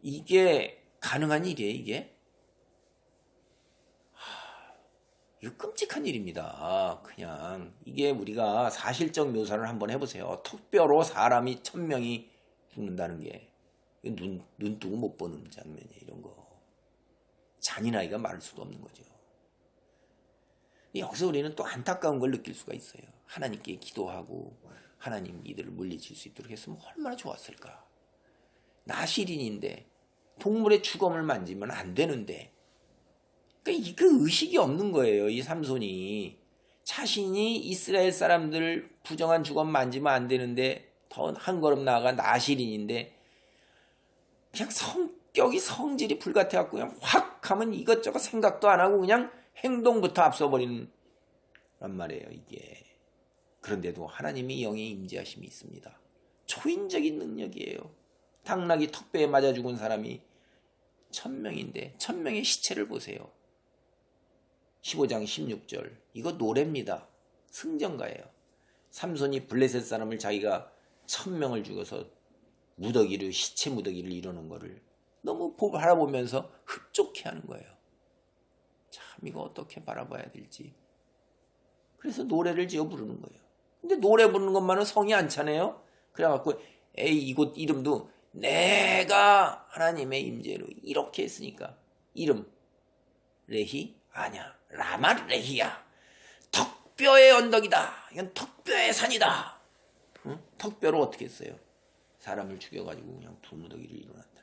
이게 가능한 일이에요, 이게? 이거 끔찍한 일입니다. 그냥 이게 우리가 사실적 묘사를 한번 해보세요. 턱뼈로 사람이 1000명이 죽는다는 게 눈 뜨고 못 보는 장면이에요. 이런 거 잔인하기가 말할 수도 없는 거죠. 여기서 우리는 또 안타까운 걸 느낄 수가 있어요. 하나님께 기도하고 하나님 이들을 물리칠 수 있도록 했으면 얼마나 좋았을까. 나시린인데 동물의 주검을 만지면 안 되는데 그러니까 그 의식이 없는 거예요. 이 삼손이 자신이 이스라엘 사람들 부정한 주검 만지면 안 되는데 더 한 걸음 나아가 나시린인데 그냥 성격이 성질이 불같아갖고 그냥 확 하면 이것저것 생각도 안 하고 그냥 행동부터 앞서버리는 란 말이에요, 이게. 그런데도 하나님이 영의 임재하심이 있습니다. 초인적인 능력이에요. 당나귀 턱뼈에 맞아 죽은 사람이 1000명인데 1000명의 시체를 보세요. 15장 16절. 이거 노래입니다. 승전가예요. 삼손이 블레셋 사람을 자기가 1000명을 죽여서 무더기를, 시체 무더기를 이루는 거를 너무 바라보면서 흡족해하는 거예요. 참 이거 어떻게 바라봐야 될지. 그래서 노래를 지어 부르는 거예요. 근데 노래 부르는 것만은 성이 안 차네요. 그래갖고 이곳 이름도 내가 하나님의 임재로 이렇게 했으니까 이름 레히 아니야, 라마 레히야. 턱뼈의 언덕이다. 이건 턱뼈의 산이다. 응? 턱뼈로 어떻게 했어요? 사람을 죽여가지고 그냥 두 무더기를 일어났다는 거죠.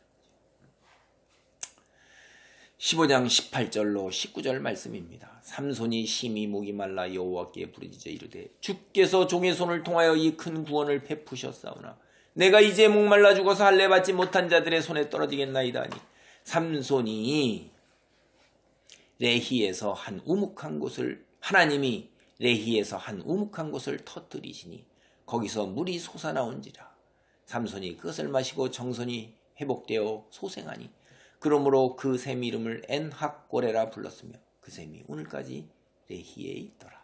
15장 18절로 19절 말씀입니다. 삼손이 심히 목이 말라 여호와께 부르짖어 이르되 주께서 종의 손을 통하여 이 큰 구원을 베푸셨사오나 내가 이제 목말라 죽어서 할례 받지 못한 자들의 손에 떨어지겠나이다 하니 삼손이 레히에서 한 우묵한 곳을 하나님이 레히에서 한 우묵한 곳을 터뜨리시니 거기서 물이 솟아나온지라 삼손이 그것을 마시고 정선이 회복되어 소생하니 그러므로 그 샘 이름을 엔학고레라 불렀으며 그 샘이 오늘까지 레히에 있더라.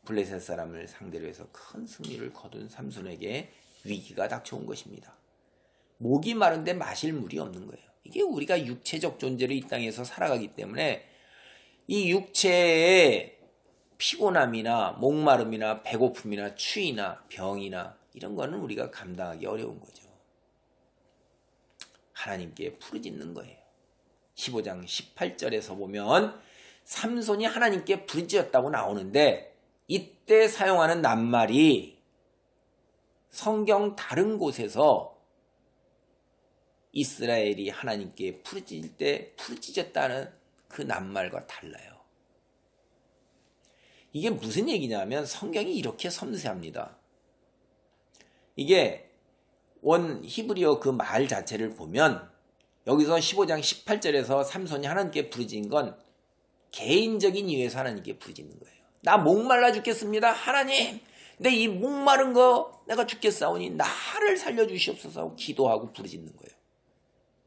블레셋 사람을 상대로 해서 큰 승리를 거둔 삼손에게 위기가 닥쳐온 것입니다. 목이 마른데 마실 물이 없는 거예요. 이게 우리가 육체적 존재로 이 땅에서 살아가기 때문에 이 육체의 피곤함이나 목마름이나 배고픔이나 추위나 병이나 이런 거는 우리가 감당하기 어려운 거죠. 하나님께 부르짖는 거예요. 15장 18절에서 보면 삼손이 하나님께 부르짖었다고 나오는데 이때 사용하는 낱말이 성경 다른 곳에서 이스라엘이 하나님께 부르짖을 때 부르짖었다는 그 낱말과 달라요. 이게 무슨 얘기냐면 성경이 이렇게 섬세합니다. 이게 원 히브리어 그 말 자체를 보면 여기서 15장 18절에서 삼손이 하나님께 부르짖은 건 개인적인 이유에서 하나님께 부르짖는 거예요. 나 목말라 죽겠습니다. 하나님, 내 이 목마른 거 내가 죽겠사오니 나를 살려주시옵소서 하고 기도하고 부르짖는 거예요.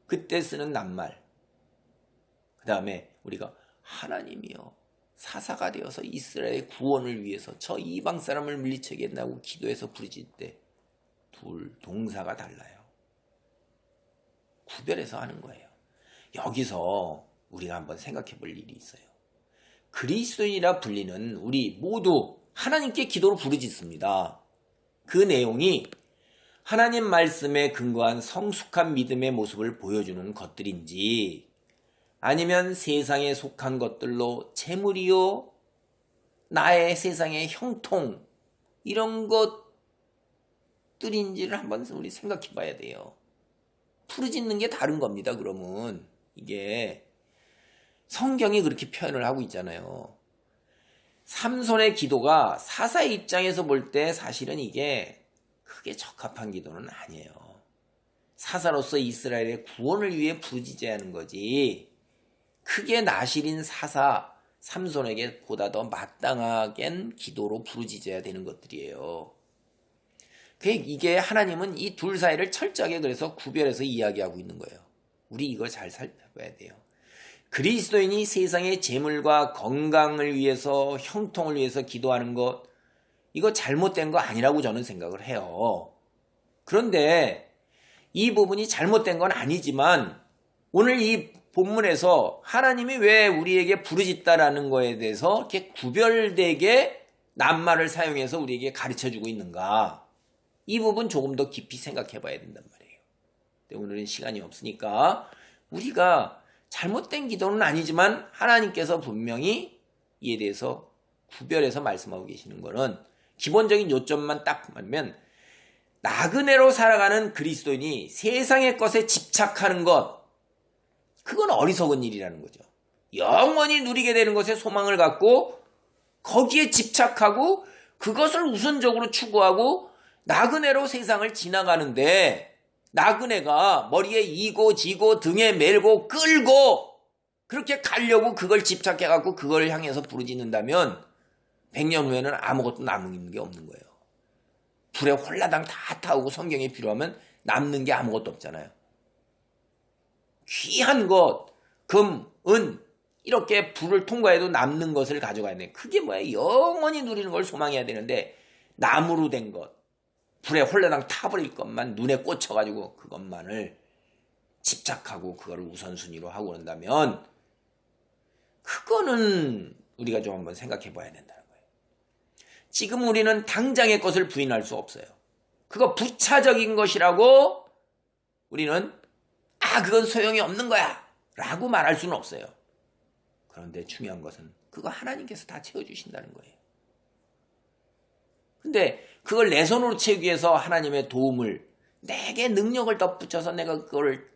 그때 쓰는 낱말. 그 다음에 우리가 하나님이여 사사가 되어서 이스라엘의 구원을 위해서 저 이방 사람을 물리쳐야겠다고 기도해서 부르짖을 때 둘 동사가 달라요. 구별해서 하는 거예요. 여기서 우리가 한번 생각해 볼 일이 있어요. 그리스도인이라 불리는 우리 모두 하나님께 기도로 부르짖습니다. 그 내용이 하나님 말씀에 근거한 성숙한 믿음의 모습을 보여주는 것들인지 아니면 세상에 속한 것들로 재물이요 나의 세상의 형통 이런 것들인지를 한번 우리 생각해 봐야 돼요. 부르짖는 게 다른 겁니다. 그러면 이게 성경이 그렇게 표현을 하고 있잖아요. 삼손의 기도가 사사의 입장에서 볼 때 사실은 이게 크게 적합한 기도는 아니에요. 사사로서 이스라엘의 구원을 위해 부르짖어야 하는 거지 크게 나실인 사사 삼손에게 보다 더 마땅하게 기도로 부르짖어야 되는 것들이에요. 이게 하나님은 이 둘 사이를 철저하게 그래서 구별해서 이야기하고 있는 거예요. 우리 이거 잘 살펴봐야 돼요. 그리스도인이 세상의 재물과 건강을 위해서 형통을 위해서 기도하는 것 이거 잘못된 거 아니라고 저는 생각을 해요. 그런데 이 부분이 잘못된 건 아니지만 오늘 이 본문에서 하나님이 왜 우리에게 부르짖다라는 거에 대해서 이렇게 구별되게 낱말을 사용해서 우리에게 가르쳐주고 있는가 이 부분 조금 더 깊이 생각해 봐야 된단 말이에요. 근데 오늘은 시간이 없으니까 우리가 잘못된 기도는 아니지만 하나님께서 분명히 이에 대해서 구별해서 말씀하고 계시는 거는 기본적인 요점만 딱 보면 나그네로 살아가는 그리스도인이 세상의 것에 집착하는 것 그건 어리석은 일이라는 거죠. 영원히 누리게 되는 것에 소망을 갖고 거기에 집착하고 그것을 우선적으로 추구하고 나그네로 세상을 지나가는데 나그네가 머리에 이고 지고 등에 메고 끌고 그렇게 가려고 그걸 집착해갖고 그걸 향해서 부르짖는다면 100년 후에는 아무것도 남는 게 없는 거예요. 불에 홀라당 다 타오고 성경에 필요하면 남는 게 아무것도 없잖아요. 귀한 것, 금, 은 이렇게 불을 통과해도 남는 것을 가져가야 돼. 그게 뭐야? 영원히 누리는 걸 소망해야 되는데 나무로 된 것, 불에 홀라당 타버릴 것만 눈에 꽂혀가지고 그것만을 집착하고 그거를 우선순위로 하고 그런다면 그거는 우리가 좀 한번 생각해 봐야 된다는 거예요. 지금 우리는 당장의 것을 부인할 수 없어요. 그거 부차적인 것이라고 우리는 그건 소용이 없는 거야 라고 말할 수는 없어요. 그런데 중요한 것은 그거 하나님께서 다 채워주신다는 거예요. 근데 그걸 내 손으로 채우기 위해서 하나님의 도움을 내게 능력을 덧붙여서 내가 그걸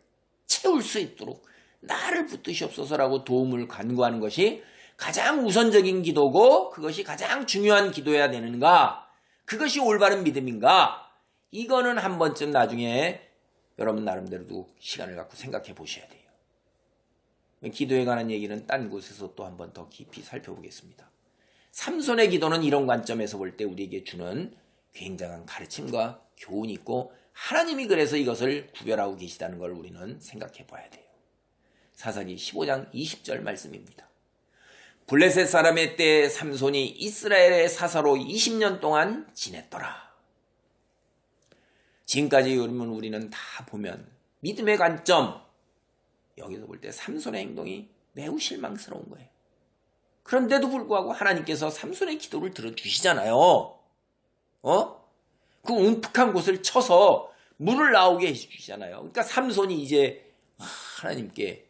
채울 수 있도록 나를 붙드시옵소서라고 도움을 간구하는 것이 가장 우선적인 기도고 그것이 가장 중요한 기도여야 되는가? 그것이 올바른 믿음인가? 이거는 한 번쯤 나중에 여러분 나름대로도 시간을 갖고 생각해 보셔야 돼요. 기도에 관한 얘기는 딴 곳에서 또 한 번 더 깊이 살펴보겠습니다. 삼손의 기도는 이런 관점에서 볼 때 우리에게 주는 굉장한 가르침과 교훈이 있고 하나님이 그래서 이것을 구별하고 계시다는 걸 우리는 생각해 봐야 돼요. 사사기 15장 20절 말씀입니다. 블레셋 사람의 때에 삼손이 이스라엘의 사사로 20년 동안 지냈더라. 지금까지 여러분 우리는 다 보면 믿음의 관점, 여기서 볼 때 삼손의 행동이 매우 실망스러운 거예요. 그런데도 불구하고 하나님께서 삼손의 기도를 들어주시잖아요. 그 움푹한 곳을 쳐서 물을 나오게 해주시잖아요. 그러니까 삼손이 이제 하나님께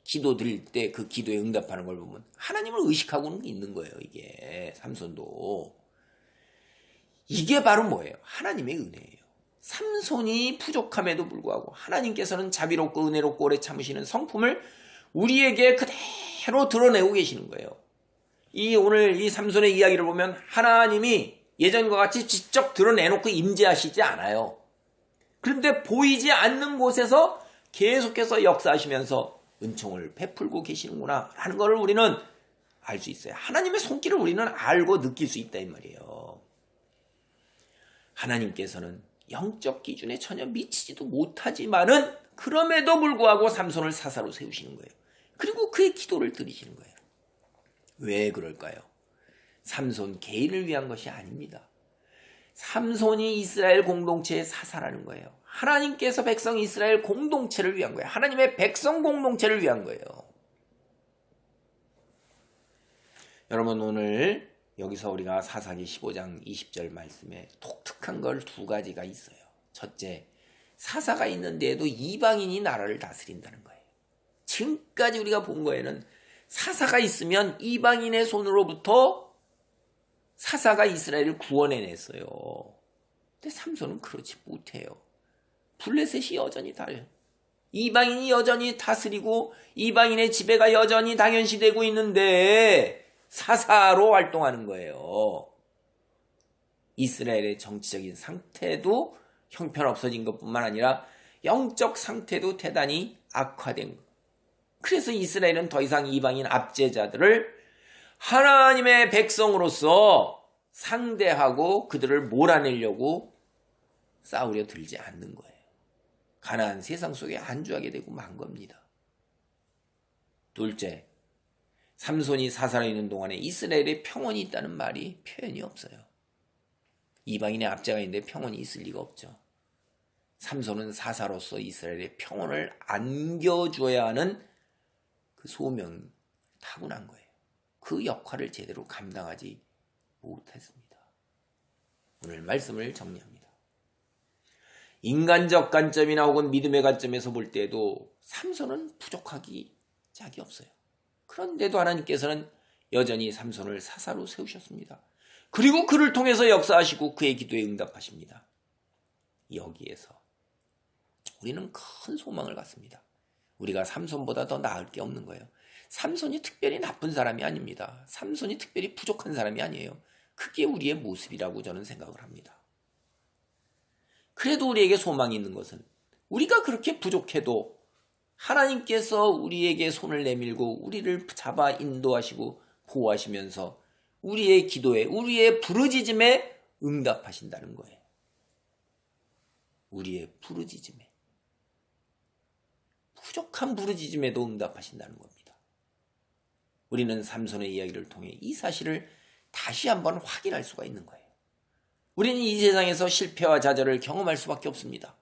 기도 드릴 때 그 기도에 응답하는 걸 보면 하나님을 의식하고는 있는 거예요. 이게 삼손도. 이게 바로 뭐예요? 하나님의 은혜예요. 삼손이 부족함에도 불구하고 하나님께서는 자비롭고 은혜롭고 오래 참으시는 성품을 우리에게 그대로 드러내고 계시는 거예요. 오늘 이 삼손의 이야기를 보면 하나님이 예전과 같이 직접 드러내놓고 임재하시지 않아요. 그런데 보이지 않는 곳에서 계속해서 역사하시면서 은총을 베풀고 계시는구나 라는 걸 우리는 알 수 있어요. 하나님의 손길을 우리는 알고 느낄 수 있다 이 말이에요. 하나님께서는 영적 기준에 전혀 미치지도 못하지만은 그럼에도 불구하고 삼손을 사사로 세우시는 거예요. 그리고 그의 기도를 들으시는 거예요. 왜 그럴까요? 삼손 개인을 위한 것이 아닙니다. 삼손이 이스라엘 공동체의 사사라는 거예요. 하나님께서 백성 이스라엘 공동체를 위한 거예요. 하나님의 백성 공동체를 위한 거예요. 여러분 오늘 여기서 우리가 사사기 15장 20절 말씀에 독특한 걸 두 가지가 있어요. 첫째, 사사가 있는데도 이방인이 나라를 다스린다는 거예요. 지금까지 우리가 본 거에는 사사가 있으면 이방인의 손으로부터 사사가 이스라엘을 구원해냈어요. 근데 삼손은 그렇지 못해요. 블레셋이 여전히 달려요. 이방인이 여전히 다스리고 이방인의 지배가 여전히 당연시되고 있는데 사사로 활동하는 거예요. 이스라엘의 정치적인 상태도 형편없어진 것뿐만 아니라 영적 상태도 대단히 악화된 것. 그래서 이스라엘은 더 이상 이방인 압제자들을 하나님의 백성으로서 상대하고 그들을 몰아내려고 싸우려 들지 않는 거예요. 가나안 세상 속에 안주하게 되고 만 겁니다. 둘째, 삼손이 사사로 있는 동안에 이스라엘에 평온이 있다는 말이 표현이 없어요. 이방인의 압제가 있는데 평온이 있을 리가 없죠. 삼손은 사사로서 이스라엘의 평온을 안겨줘야 하는 그 소명이 타고난 거예요. 그 역할을 제대로 감당하지 못했습니다. 오늘 말씀을 정리합니다. 인간적 관점이나 혹은 믿음의 관점에서 볼 때에도 삼손은 부족하기 짝이 없어요. 그런데도 하나님께서는 여전히 삼손을 사사로 세우셨습니다. 그리고 그를 통해서 역사하시고 그의 기도에 응답하십니다. 여기에서 우리는 큰 소망을 갖습니다. 우리가 삼손보다 더 나을 게 없는 거예요. 삼손이 특별히 나쁜 사람이 아닙니다. 삼손이 특별히 부족한 사람이 아니에요. 그게 우리의 모습이라고 저는 생각을 합니다. 그래도 우리에게 소망이 있는 것은 우리가 그렇게 부족해도 하나님께서 우리에게 손을 내밀고 우리를 잡아 인도하시고 보호하시면서 우리의 기도에, 우리의 부르짖음에 응답하신다는 거예요. 우리의 부르짖음에, 부족한 부르짖음에도 응답하신다는 겁니다. 우리는 삼손의 이야기를 통해 이 사실을 다시 한번 확인할 수가 있는 거예요. 우리는 이 세상에서 실패와 좌절을 경험할 수밖에 없습니다.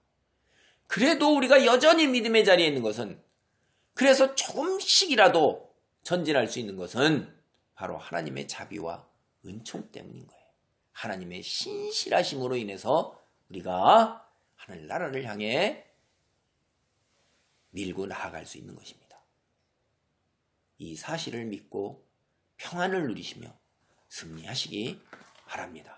그래도 우리가 여전히 믿음의 자리에 있는 것은, 그래서 조금씩이라도 전진할 수 있는 것은 바로 하나님의 자비와 은총 때문인 거예요. 하나님의 신실하심으로 인해서 우리가 하늘나라를 향해 밀고 나아갈 수 있는 것입니다. 이 사실을 믿고 평안을 누리시며 승리하시기 바랍니다.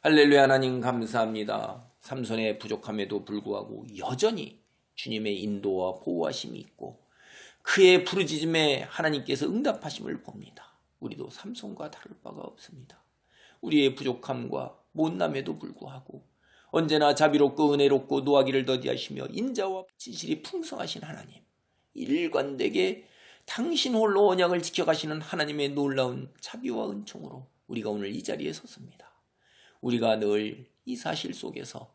할렐루야. 하나님 감사합니다. 삼손의 부족함에도 불구하고 여전히 주님의 인도와 보호하심이 있고 그의 부르짖음에 하나님께서 응답하심을 봅니다. 우리도 삼손과 다를 바가 없습니다. 우리의 부족함과 못남에도 불구하고 언제나 자비롭고 은혜롭고 노하기를 더디하시며 인자와 진실이 풍성하신 하나님, 일관되게 당신 홀로 언약을 지켜가시는 하나님의 놀라운 자비와 은총으로 우리가 오늘 이 자리에 섰습니다. 우리가 늘 이 사실 속에서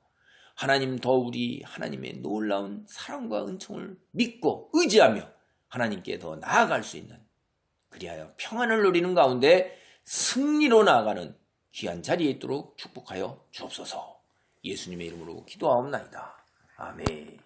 하나님 더 우리 하나님의 놀라운 사랑과 은총을 믿고 의지하며 하나님께 더 나아갈 수 있는, 그리하여 평안을 누리는 가운데 승리로 나아가는 귀한 자리에 있도록 축복하여 주옵소서. 예수님의 이름으로 기도하옵나이다. 아멘.